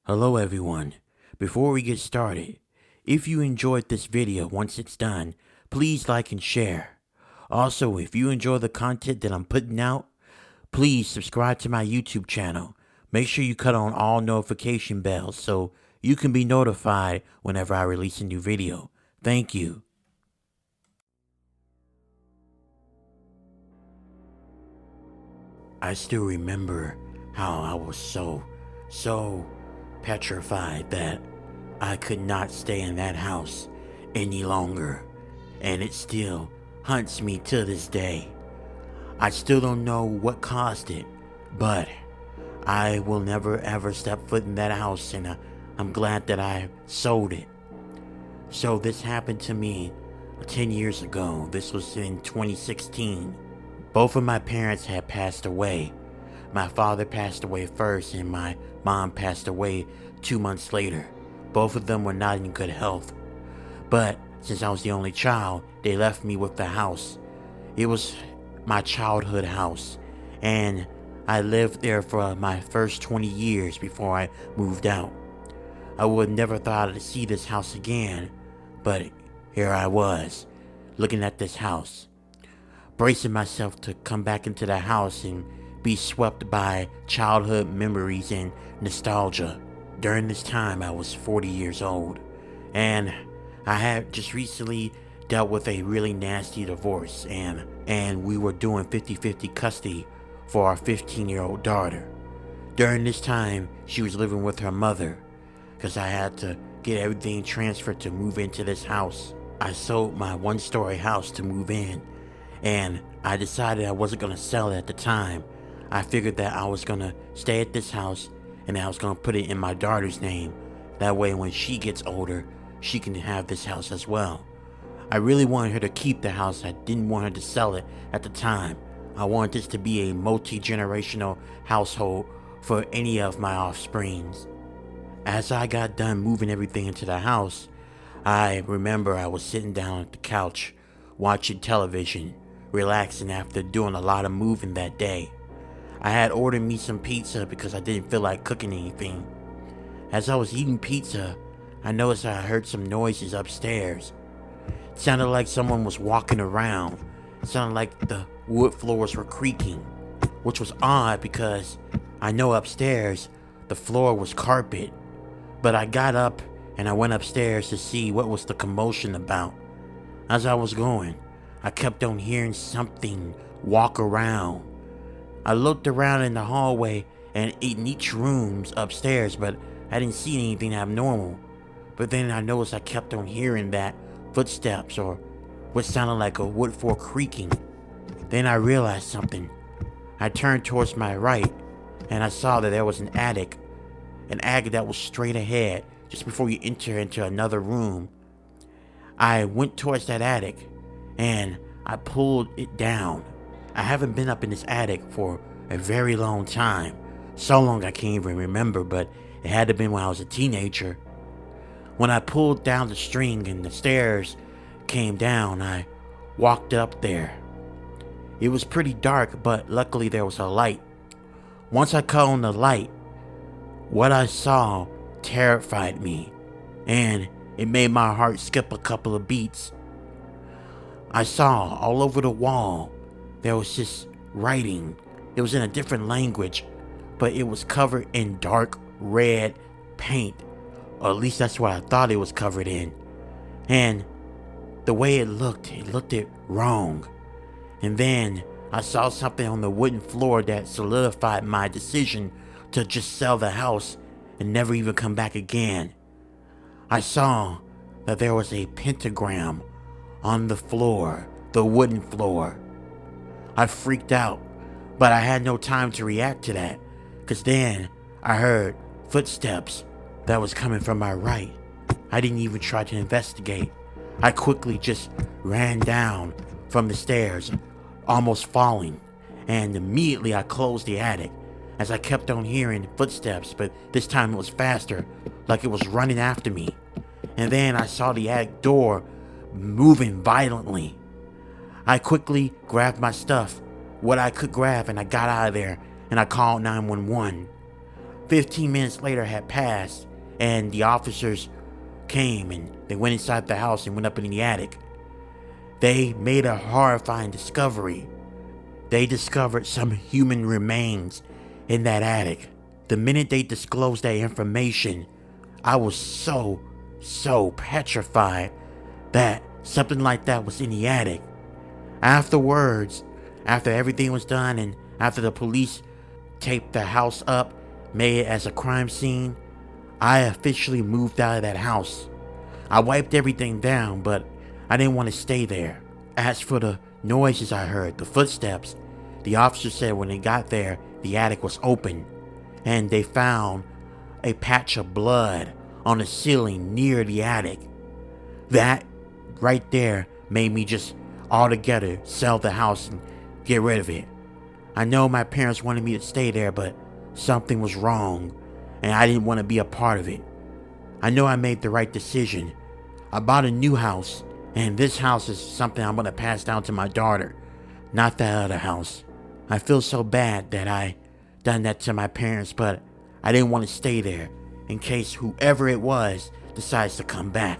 Hello everyone. Before we get started, if you enjoyed this video once it's done, please like and share. Also, if you enjoy the content that I'm putting out, please subscribe to my YouTube channel. Make sure you cut on all notification bells so you can be notified whenever I release a new video. Thank you. I still remember how I was so petrified that I could not stay in that house any longer, and it still haunts me to this day. I still don't know what caused it, but I will never ever step foot in that house, and I'm glad that I sold it. So this happened to me 10 years ago. This was in 2016. Both of my parents had passed away. My father passed away first, and my mom passed away 2 months later. Both of them were not in good health. But since I was the only child, they left me with the house. It was my childhood house, and I lived there for my first 20 years before I moved out. I would never thought I'd see this house again, but here I was, looking at this house, bracing myself to come back into the house and be swept by childhood memories and nostalgia. During this time, I was 40 years old, and I had just recently dealt with a really nasty divorce, and we were doing 50-50 custody for our 15-year-old daughter. During this time, she was living with her mother, because I had to get everything transferred to move into this house. I sold my one-story house to move in, and I decided I wasn't going to sell it at the time. I figured that I was going to stay at this house, and I was going to put it in my daughter's name. That way when she gets older, she can have this house as well. I really wanted her to keep the house. I didn't want her to sell it at the time. I wanted this to be a multi-generational household for any of my offsprings. As I got done moving everything into the house, I remember I was sitting down at the couch, watching television, relaxing after doing a lot of moving that day. I had ordered me some pizza because I didn't feel like cooking anything. As I was eating pizza, I noticed I heard some noises upstairs. It sounded like someone was walking around. It sounded like the wood floors were creaking, which was odd because I know upstairs the floor was carpet. But I got up and I went upstairs to see what was the commotion about. As I was going, I kept on hearing something walk around. I looked around in the hallway and in each room's upstairs, but I didn't see anything abnormal. But then I noticed I kept on hearing that footsteps or what sounded like a wood floor creaking. Then I realized something. I turned towards my right and I saw that there was an attic that was straight ahead just before you enter into another room. I went towards that attic and I pulled it down. I haven't been up in this attic for a very long time. So long I can't even remember, but it had to have been when I was a teenager. When I pulled down the string and the stairs came down, I walked up there. It was pretty dark, but luckily there was a light. Once I caught on the light, what I saw terrified me, and it made my heart skip a couple of beats. I saw all over the wall, there was just writing. It was in a different language, but it was covered in dark red paint. Or at least that's what I thought it was covered in. And the way it looked it wrong. And then I saw something on the wooden floor that solidified my decision to just sell the house and never even come back again. I saw that there was a pentagram on the floor, the wooden floor. I freaked out, but I had no time to react to that, because then I heard footsteps that was coming from my right. I didn't even try to investigate. I quickly just ran down from the stairs, almost falling, and immediately I closed the attic as I kept on hearing footsteps, but this time it was faster, like it was running after me. And then I saw the attic door moving violently. I quickly grabbed my stuff, what I could grab, and I got out of there, and I called 911. 15 minutes later had passed, and the officers came and they went inside the house and went up in the attic. They made a horrifying discovery. They discovered some human remains in that attic. The minute they disclosed that information, I was so petrified that something like that was in the attic. Afterwards, after everything was done and after the police taped the house up, made it as a crime scene, I officially moved out of that house. I wiped everything down, but I didn't want to stay there. As for the noises I heard, the footsteps, the officer said when they got there, the attic was open, and they found a patch of blood on the ceiling near the attic. That right there made me just altogether sell the house and get rid of it. I know my parents wanted me to stay there, but something was wrong, and I didn't want to be a part of it. I know I made the right decision. I bought a new house, and this house is something I'm going to pass down to my daughter, not that other house. I feel so bad that I done that to my parents, but I didn't want to stay there in case whoever it was decides to come back.